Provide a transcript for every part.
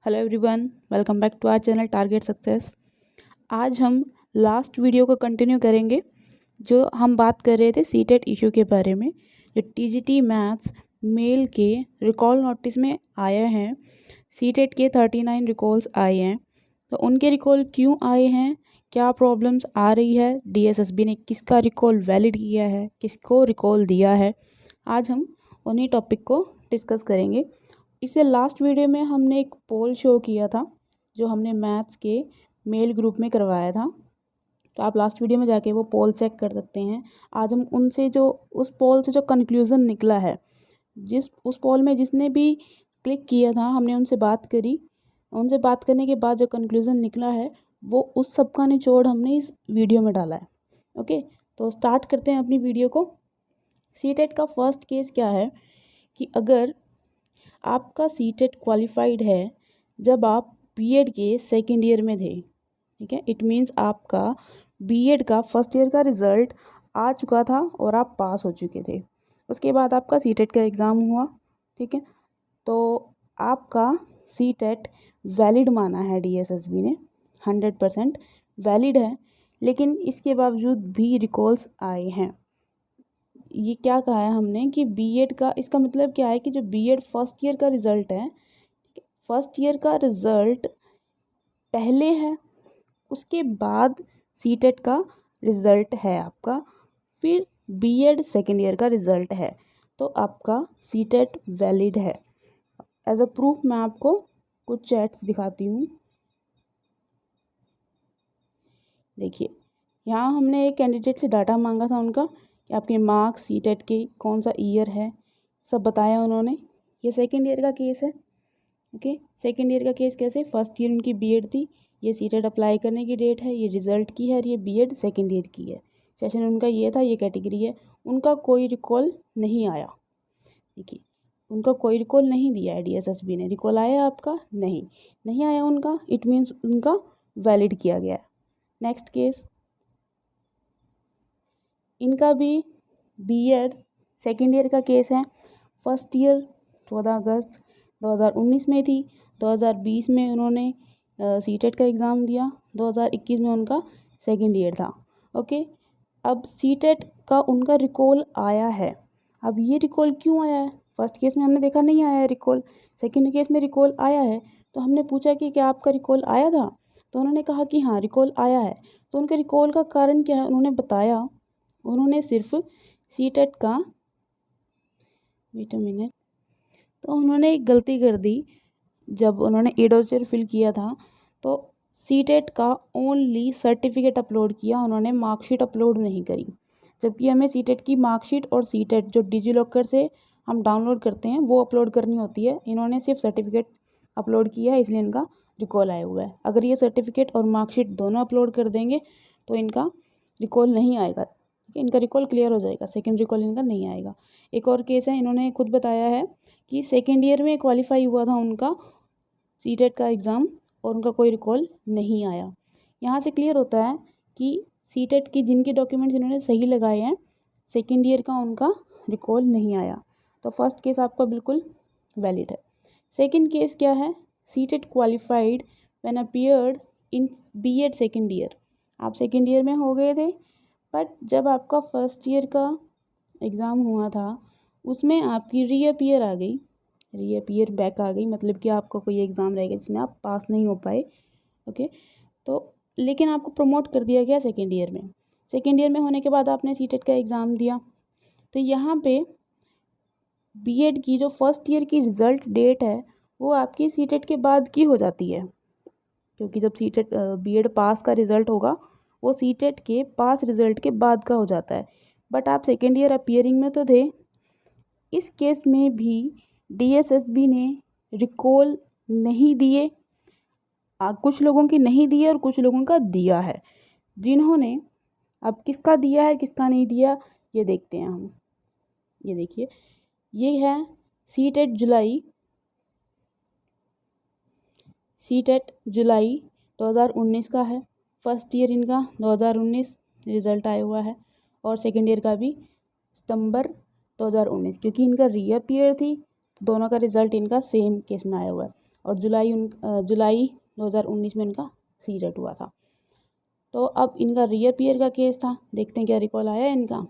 Hello everyone, welcome back to our channel target success. आज हम last video को continue करेंगे जो हम बात कर रहे थे सीटेट इशू के बारे में। जो टीजीटी मैथ्स मेल के रिकॉल नोटिस में आए हैं, सीटेट के 39 रिकॉल्स आए हैं। तो उनके रिकॉल क्यों आए हैं, क्या प्रॉब्लम्स आ रही है, डीएसएसबी ने किसका रिकॉल वैलिड किया है, किसको रिकॉल दिया है, आज हम उन्हीं टॉपिक को डिस्कस करेंगे। इससे लास्ट वीडियो में हमने एक पोल शो किया था जो हमने मैथ्स के मेल ग्रुप में करवाया था, तो आप लास्ट वीडियो में जाके वो पोल चेक कर सकते हैं। आज हम उनसे जो उस पोल से जो कंक्लूज़न निकला है, उस पोल में जिसने भी क्लिक किया था, हमने उनसे बात करी। उनसे बात करने के बाद जो कंक्लूज़न निकला है वो उस सब का निचोड़ हमने इस वीडियो में डाला है। ओके, तो स्टार्ट करते हैं अपनी वीडियो को। सीटेट का फर्स्ट केस क्या है कि अगर आपका सीटेट क्वालिफाइड है जब आप बीएड के सेकेंड ईयर में थे, ठीक है, इट मीन्स आपका बीएड का फर्स्ट ईयर का रिज़ल्ट आ चुका था और आप पास हो चुके थे। उसके बाद आपका सीटेट का एग्ज़ाम हुआ, ठीक है, तो आपका सीटेट वैलिड माना है डीएसएसबी ने, 100% वैलिड है। लेकिन इसके बावजूद भी रिकॉल्स आए हैं। ये क्या कहा है हमने कि बीएड का, इसका मतलब क्या है कि जो बीएड फर्स्ट ईयर का रिज़ल्ट है, फर्स्ट ईयर का रिज़ल्ट पहले है, उसके बाद सीटेट का रिज़ल्ट है आपका, फिर बीएड सेकेंड ईयर का रिज़ल्ट है, तो आपका सीटेट वैलिड है। एज अ प्रूफ मैं आपको कुछ चैट्स दिखाती हूँ। देखिए, यहाँ हमने एक कैंडिडेट से डाटा मांगा था उनका कि आपके मार्क्स सीटेट के कौन सा ईयर है, सब बताया उन्होंने। ये सेकेंड ईयर का केस है। ओके, सेकेंड ईयर का केस कैसे, फर्स्ट ईयर उनकी बीएड थी, ये सीटेट अप्लाई करने की डेट है, ये रिज़ल्ट की है और ये बीएड सेकेंड ईयर की है। सेशन उनका ये था, ये कैटेगरी है। उनका कोई रिकॉल नहीं आया। देखिए, उनका कोई रिकॉल नहीं दिया है डीएसएसबी ने। रिकॉल आया आपका? नहीं आया उनका, इट मीन्स उनका वैलिड किया गया है। नेक्स्ट केस, इनका भी बीएड सेकेंड ईयर का केस है। फर्स्ट ईयर 14 अगस्त 2019 में थी, 2020 में उन्होंने सीटेट का एग्ज़ाम दिया, 2021 में उनका सेकेंड ईयर था। ओके, अब सीटेट का उनका रिकॉल आया है। अब ये रिकॉल क्यों आया है? फर्स्ट केस में हमने देखा नहीं आया है रिकॉल, सेकेंड केस में रिकॉल आया है। तो हमने पूछा कि क्या आपका रिकॉल आया था, तो उन्होंने कहा कि हाँ रिकॉल आया है। तो उनके रिकॉल का कारण क्या है उन्होंने बताया। उन्होंने सिर्फ सीटेट का, वेट अ मिनट, तो उन्होंने एक गलती कर दी। जब उन्होंने एडोचर फिल किया था तो सीटेट का ओनली सर्टिफिकेट अपलोड किया, उन्होंने मार्कशीट अपलोड नहीं करी। जबकि हमें सीटेट की मार्कशीट और सीटेट जो डिजीलॉकर से हम डाउनलोड करते हैं वो अपलोड करनी होती है। इन्होंने सिर्फ सर्टिफिकेट अपलोड किया है, इसलिए इनका रिकॉल आया हुआ है। अगर ये सर्टिफिकेट और मार्कशीट दोनों अपलोड कर देंगे तो इनका रिकॉल नहीं आएगा, ठीक है, इनका रिकॉल क्लियर हो जाएगा, सेकेंड रिकॉल इनका नहीं आएगा। एक और केस है, इन्होंने खुद बताया है कि सेकेंड ईयर में क्वालिफाई हुआ था उनका सीटेट का एग्ज़ाम और उनका कोई रिकॉल नहीं आया। यहाँ से क्लियर होता है कि सीटेट की जिनके डॉक्यूमेंट्स इन्होंने सही लगाए हैं, सेकेंड ईयर का उनका रिकॉल नहीं आया। तो फर्स्ट केस आपका बिल्कुल वैलिड है। सेकेंड केस क्या है, CTET qualified when appeared in BEd second year. आप सेकेंड ईयर में हो गए थे, बट जब आपका फर्स्ट ईयर का एग्ज़ाम हुआ था उसमें आपकी रीअपीयर आ गई, रीअपीयर बैक आ गई, मतलब कि आपका कोई एग्ज़ाम रहेगा जिसमें आप पास नहीं हो पाए। ओके, तो लेकिन आपको प्रमोट कर दिया गया सेकेंड ईयर में। सेकेंड ईयर में होने के बाद आपने सीटेट का एग्ज़ाम दिया, तो यहाँ पे बीएड की जो फर्स्ट ईयर की रिज़ल्ट डेट है वो आपकी सीटेट के बाद की हो जाती है, क्योंकि जब सीटेट बीएड पास का रिज़ल्ट होगा वो सीटेट के पास रिज़ल्ट के बाद का हो जाता है। बट आप सेकेंड ईयर अपीयरिंग में तो थे। इस केस में भी डीएसएसबी ने रिकॉल नहीं दिए, कुछ लोगों की नहीं दिए और कुछ लोगों का दिया है। जिन्होंने, अब किसका दिया है किसका नहीं दिया ये देखते हैं हम। ये देखिए, ये है सीटेट जुलाई, सीटेट जुलाई 2019 का है। फर्स्ट ईयर इनका 2019 रिज़ल्ट आया हुआ है और सेकेंड ईयर का भी सितंबर 2019, क्योंकि इनका रीअपीयर थी तो दोनों का रिज़ल्ट इनका सेम केस में आया हुआ है। और जुलाई 2019 में इनका सीटेट हुआ था। तो अब इनका रीअपीयर का केस था, देखते हैं क्या रिकॉल आया है इनका।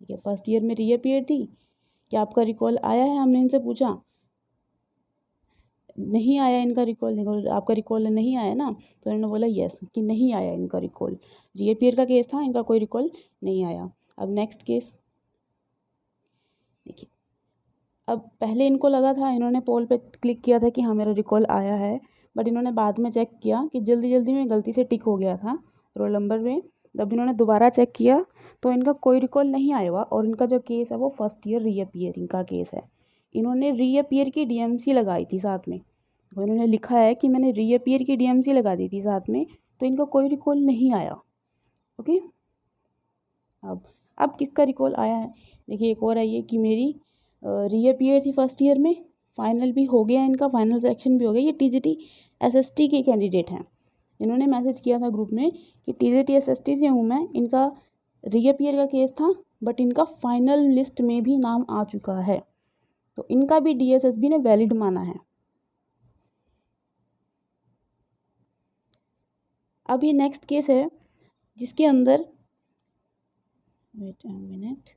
ठीक है, फर्स्ट ईयर में रीअपीयर थी, क्या आपका रिकॉल आया है, हमने इनसे पूछा, नहीं आया इनका रिकॉल, आपका रिकॉल नहीं आया ना, तो इन्होंने बोला यस कि नहीं आया इनका रिकॉल, रीअपीयर का केस था, इनका कोई रिकॉल नहीं आया। अब नेक्स्ट केस देखिए, अब पहले इनको लगा था, इन्होंने पोल पे क्लिक किया था कि हाँ मेरा रिकॉल आया है, बट इन्होंने बाद में चेक किया कि जल्दी जल्दी में गलती से टिक हो गया था रोल नंबर में। जब इन्होंने दोबारा चेक किया तो इनका कोई रिकॉल नहीं आया हुआ, और इनका जो केस है वो फर्स्ट ईयर रीअपीयरिंग का केस है। इन्होंने रीअपीयर की डीएमसी लगाई थी साथ में, तो इन्होंने लिखा है कि मैंने रीअपीयर की डीएमसी लगा दी थी साथ में, तो इनका कोई रिकॉल नहीं आया। ओके, अब किसका रिकॉल आया है, देखिए एक और है ये कि मेरी रीअपीयर थी फर्स्ट ईयर में, फाइनल भी हो गया इनका, फाइनल सिलेक्शन भी हो गया। ये टीजीटी एसएसटी के कैंडिडेट हैं, इन्होंने मैसेज किया था ग्रुप में कि टीजीटी एसएसटी से हूँ मैं, इनका रीअपीयर का केस था बट इनका फाइनल लिस्ट में भी नाम आ चुका है, तो इनका भी डीएसएसबी ने वैलिड माना है। अब ये नेक्स्ट केस है जिसके अंदर wait a minute,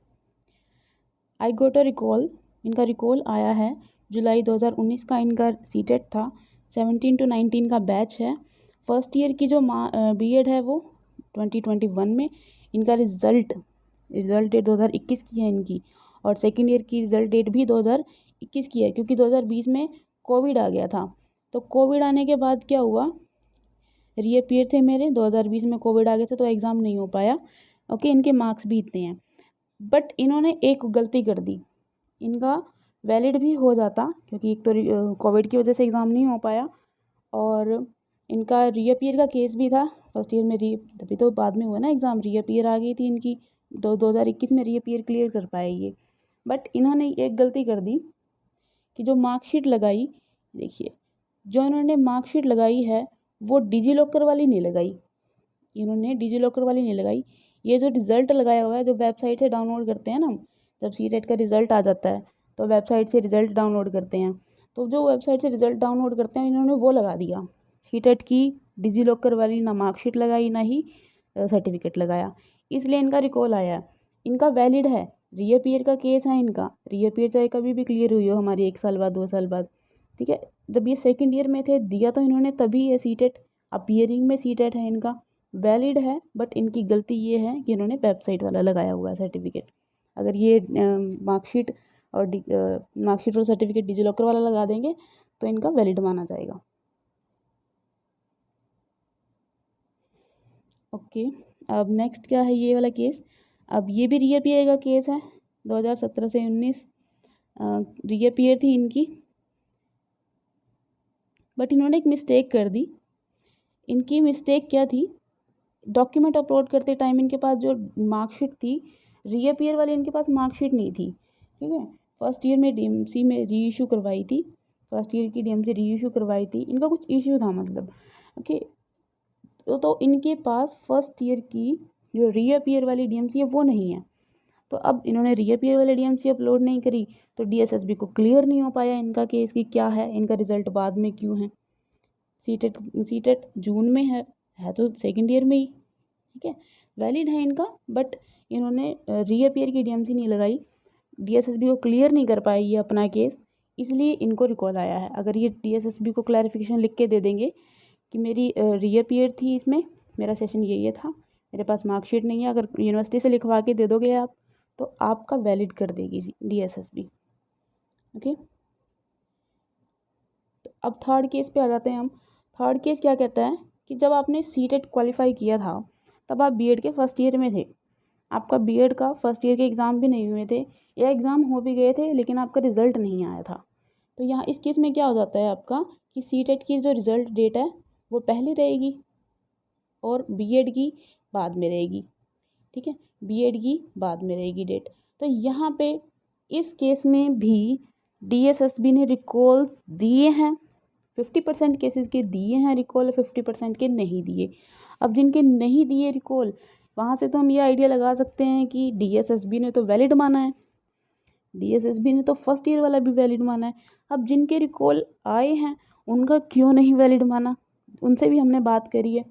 I got a recall, इनका रिकॉल आया है जुलाई 2019 का, इनका सीटेट था, 17 to 19 का बैच है। फर्स्ट ईयर की जो बीएड है वो 2021 में, इनका रिज़ल्ट डेट 2021 की है इनकी, और सेकेंड ईयर की रिज़ल्ट डेट भी 2021 की है, क्योंकि 2020 में कोविड आ गया था। तो कोविड आने के बाद क्या हुआ, रीअपीयर थे मेरे, 2020 में कोविड आ गया था तो एग्ज़ाम नहीं हो पाया। ओके, इनके मार्क्स भी इतने हैं, बट इन्होंने एक गलती कर दी, इनका वैलिड भी हो जाता, क्योंकि एक तो कोविड की वजह से एग्ज़ाम नहीं हो पाया, और इनका रीअपीयर का केस भी था फर्स्ट ईयर में, तभी तो बाद में हुआ ना एग्ज़ाम, रीअपीयर आ गई थी इनकी, 2021 में रीअपीयर क्लियर कर पाए ये। बट इन्होंने एक गलती कर दी कि जो मार्कशीट लगाई, देखिए जो इन्होंने मार्कशीट लगाई है वो डिजी लॉकर वाली नहीं लगाई, इन्होंने डिजी लॉकर वाली नहीं लगाई, ये जो रिज़ल्ट लगाया हुआ है, जो वेबसाइट से डाउनलोड करते हैं ना, जब सीटेट का रिज़ल्ट आ जाता है तो वेबसाइट से रिज़ल्ट डाउनलोड करते हैं, तो जो वेबसाइट से रिज़ल्ट डाउनलोड करते हैं इन्होंने वो लगा दिया, सीटेट की डिजी लॉकर वाली ना मार्कशीट लगाई ना ही सर्टिफिकेट लगाया, इसलिए इनका रिकॉल आया। इनका वैलिड है, रीअपीयर का केस है इनका, रीअपीयर चाहे कभी भी क्लियर हुई हो हमारी 1 साल बाद 2 साल बाद, ठीक है। जब ये सेकेंड ईयर में थे दिया तो इन्होंने तभी ये सीटेट, अपीयरिंग में सीटेट है इनका, वैलिड है, बट इनकी गलती ये है कि इन्होंने वेबसाइट वाला लगाया हुआ है सर्टिफिकेट। अगर ये मार्कशीट और सर्टिफिकेट डिजी लॉकर वाला लगा देंगे तो इनका वैलिड माना जाएगा। ओके, अब नेक्स्ट क्या है ये वाला केस, अब ये भी रीअपीयर का केस है, 2017 से 19 रीअपीयर थी इनकी, बट इन्होंने एक मिस्टेक कर दी। इनकी मिस्टेक क्या थी, डॉक्यूमेंट अपलोड करते टाइम इनके पास जो मार्कशीट थी, रीअपीयर वाली इनके पास मार्कशीट नहीं थी, ठीक है। फर्स्ट ईयर में डीएमसी में री इशू करवाई थी, फर्स्ट ईयर की डीएमसी री इशू करवाई थी, इनका कुछ इशू था मतलब, ओके। तो इनके पास फर्स्ट ईयर की जो रीअपीयर वाली डीएमसी है वो नहीं है, तो अब इन्होंने रीअपीयर वाली डीएमसी अपलोड नहीं करी तो डीएसएसबी को क्लियर नहीं हो पाया इनका केस कि क्या है, इनका रिजल्ट बाद में क्यों है। सीटेट जून में है तो सेकेंड ईयर में ही, ठीक है, वैलिड है इनका, बट इन्होंने रीअपीयर की डीएमसी नहीं लगाई, डीएसएसबी को क्लियर नहीं कर पाई ये अपना केस, इसलिए इनको रिकॉल आया है। अगर ये डीएसएसबी को क्लैरिफिकेशन लिख के दे देंगे कि मेरी रीअपीयर थी, इसमें मेरा सेशन ये था, मेरे पास मार्कशीट नहीं है, अगर यूनिवर्सिटी से लिखवा के दे दोगे आप तो आपका वैलिड कर देगी डीएसएसबी। ओके, तो अब थर्ड केस पे आ जाते हैं हम। थर्ड केस क्या कहता है कि जब आपने सीटेट क्वालिफाई किया था तब आप बीएड के फर्स्ट ईयर में थे, आपका बीएड का फर्स्ट ईयर के एग्ज़ाम भी नहीं हुए थे या एग्ज़ाम हो भी गए थे लेकिन आपका रिज़ल्ट नहीं आया था, तो यहाँ इस केस में क्या हो जाता है आपका कि सीटेट की जो रिज़ल्ट डेट है वो पहले रहेगी और बीएड की बाद में रहेगी, ठीक है, बीएड की बाद में रहेगी डेट। तो यहाँ पे इस केस में भी डीएसएसबी ने रिकॉल दिए हैं, 50% केसेस के दिए हैं रिकॉल, 50% के नहीं दिए। अब जिनके नहीं दिए रिकॉल, वहाँ से तो हम ये आइडिया लगा सकते हैं कि डीएसएसबी ने तो वैलिड माना है, डीएसएसबी ने तो फर्स्ट ईयर वाला भी वैलिड माना है। अब जिनके रिकॉल आए हैं उनका क्यों नहीं वैलिड माना, उनसे भी हमने बात करी है।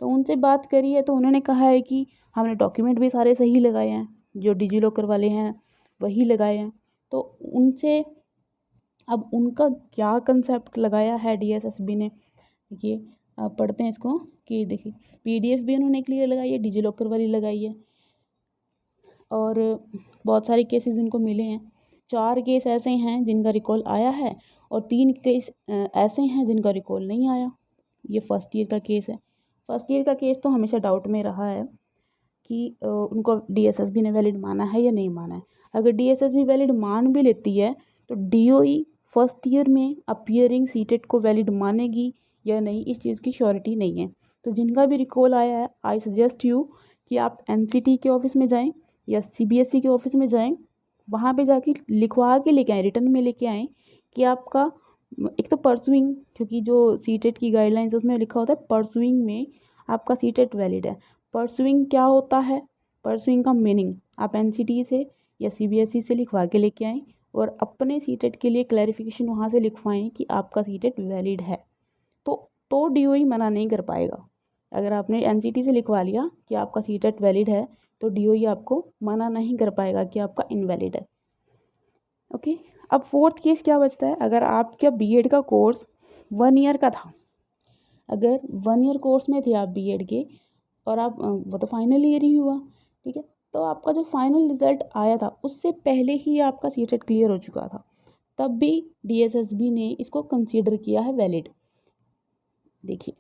तो उनसे बात करी है तो उन्होंने कहा है कि हमने डॉक्यूमेंट भी सारे सही लगाए हैं, जो डिजी लॉकर वाले हैं वही लगाए हैं। तो उनसे अब उनका क्या कंसेप्ट लगाया है DSSB ने, देखिए आप पढ़ते हैं इसको कि देखिए PDF भी उन्होंने क्लियर लगाई है, डिजी लॉकर वाली लगाई है, और बहुत सारे केसेस इनको मिले हैं। 4 केस ऐसे हैं जिनका रिकॉल आया है और 3 केस ऐसे हैं जिनका रिकॉल नहीं आया। ये फर्स्ट ईयर का केस है। फर्स्ट ईयर का केस तो हमेशा डाउट में रहा है कि उनको DSSB ने वैलिड माना है या नहीं माना है। अगर DSSB वैलिड मान भी लेती है तो DOE फर्स्ट ईयर में अपीयरिंग सीटेट को वैलिड मानेगी या नहीं, इस चीज़ की श्योरिटी नहीं है। तो जिनका भी रिकॉल आया है, आई सजेस्ट यू कि आप NCT के ऑफिस में जाएं या CBSE के ऑफिस में जाएं, वहाँ पे जाके लिखवा के लेके आएँ, रिटर्न में लेके आएँ कि आपका एक तो परसुइंग, क्योंकि जो सीटेट की गाइडलाइंस उसमें लिखा होता है परसुइंग में आपका सीटेट वैलिड है। परसुइंग क्या होता है, परसुइंग का मीनिंग आप NCT से या CBSE से लिखवा के लेके आएँ और अपने सीटेट के लिए क्लैरिफिकेशन वहाँ से लिखवाएं कि आपका सीटेट वैलिड है। तो DOE मना नहीं कर पाएगा। अगर आपने NCT से लिखवा लिया कि आपका सीटेट वैलिड है तो DOE आपको मना नहीं कर पाएगा कि आपका इनवैलिड है। ओके, अब फोर्थ केस क्या बचता है, अगर आपका B.Ed का कोर्स 1 ईयर का था, अगर 1 ईयर कोर्स में थे आप B.Ed के और आप वो तो फाइनल ईयर ही हुआ, ठीक है, तो आपका जो फाइनल रिजल्ट आया था उससे पहले ही आपका सीटेट क्लियर हो चुका था, तब भी DSSB ने इसको कंसीडर किया है वैलिड। देखिए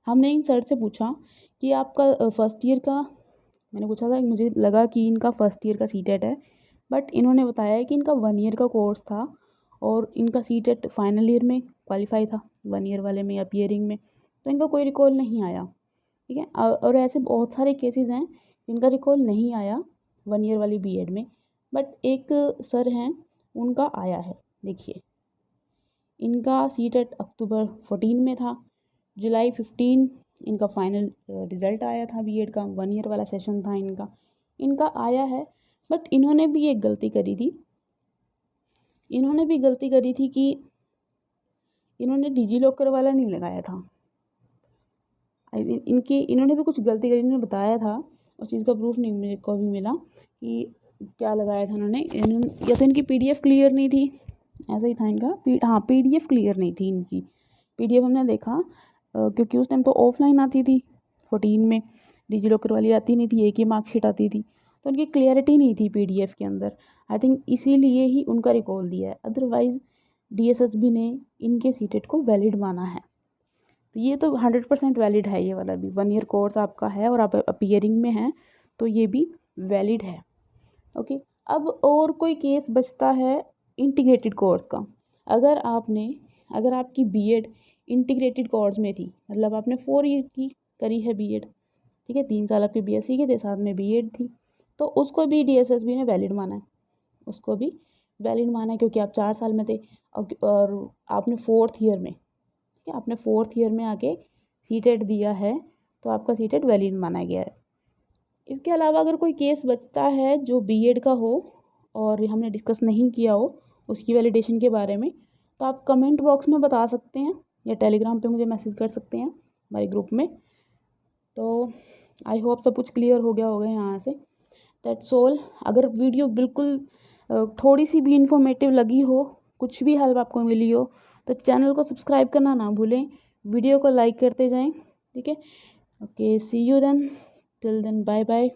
हमने इन सर से पूछा कि आपका फर्स्ट ईयर का, मैंने पूछा था, मुझे लगा कि इनका फर्स्ट ईयर का सीटेट है, बट इन्होंने बताया कि इनका 1 ईयर का कोर्स था और इनका सीटेट फाइनल ईयर में क्वालिफाई था, 1 ईयर वाले में अपीयरिंग में, तो इनका कोई रिकॉल नहीं आया, ठीक है। और ऐसे बहुत सारे केसेस हैं जिनका रिकॉल नहीं आया 1 ईयर वाली B.Ed में, बट एक सर हैं उनका आया है। देखिए इनका सीटेट अक्टूबर 14 में था, जुलाई 15 इनका फाइनल रिज़ल्ट आया था B.Ed का, 1 ईयर वाला सेशन था इनका आया है। बट इन्होंने भी एक गलती करी थी, कि इन्होंने डिजी लॉकर वाला नहीं लगाया था। इन्होंने भी कुछ गलती करी, इन्होंने बताया था, उस चीज़ का प्रूफ नहीं मेरे को भी मिला कि क्या लगाया था इन्होंने या तो इनकी PDF क्लियर नहीं थी, ऐसा ही था इनका, हाँ PDF क्लियर नहीं थी इनकी। PDF हमने देखा क्योंकि उस टाइम तो ऑफलाइन आती थी 14 में, डिजी लॉकर वाली आती नहीं थी, एक ही मार्कशीट आती थी, तो उनकी क्लियरिटी नहीं थी PDF के अंदर। आई थिंक इसीलिए ही उनका रिकॉल दिया है, अदरवाइज़ DSSB ने इनके सीटेट को वैलिड माना है। तो ये तो 100% वैलिड है, ये वाला भी 1 ईयर कोर्स आपका है और आप अपीयरिंग में हैं तो ये भी वैलिड है। ओके, अब और कोई केस बचता है इंटीग्रेटेड कोर्स का। अगर आपकी B.Ed इंटीग्रेटेड कोर्स में थी, मतलब आपने 4 ईयर की करी है B.Ed, ठीक है, 3 साल आपके BSc के थे, साथ में B.Ed थी, तो उसको भी DSSB ने वैलिड माना है, क्योंकि आप 4 साल में थे और आपने 4th ईयर में, ठीक है, आपने 4th ईयर में आके सीटेट दिया है तो आपका सीटेट वैलिड माना गया है। इसके अलावा अगर कोई केस बचता है जो B.Ed का हो और हमने डिस्कस नहीं किया हो उसकी वैलिडेशन के बारे में, तो आप कमेंट बॉक्स में बता सकते हैं या टेलीग्राम पे मुझे मैसेज कर सकते हैं हमारे ग्रुप में। तो आई होप सब कुछ क्लियर हो गया होगा यहाँ से। That's all. अगर वीडियो बिल्कुल थोड़ी सी भी इंफॉर्मेटिव लगी हो, कुछ भी हेल्प आपको मिली हो, तो चैनल को सब्सक्राइब करना ना भूलें, वीडियो को लाइक करते जाएं, ठीक है। Okay, see you then, till then, bye bye.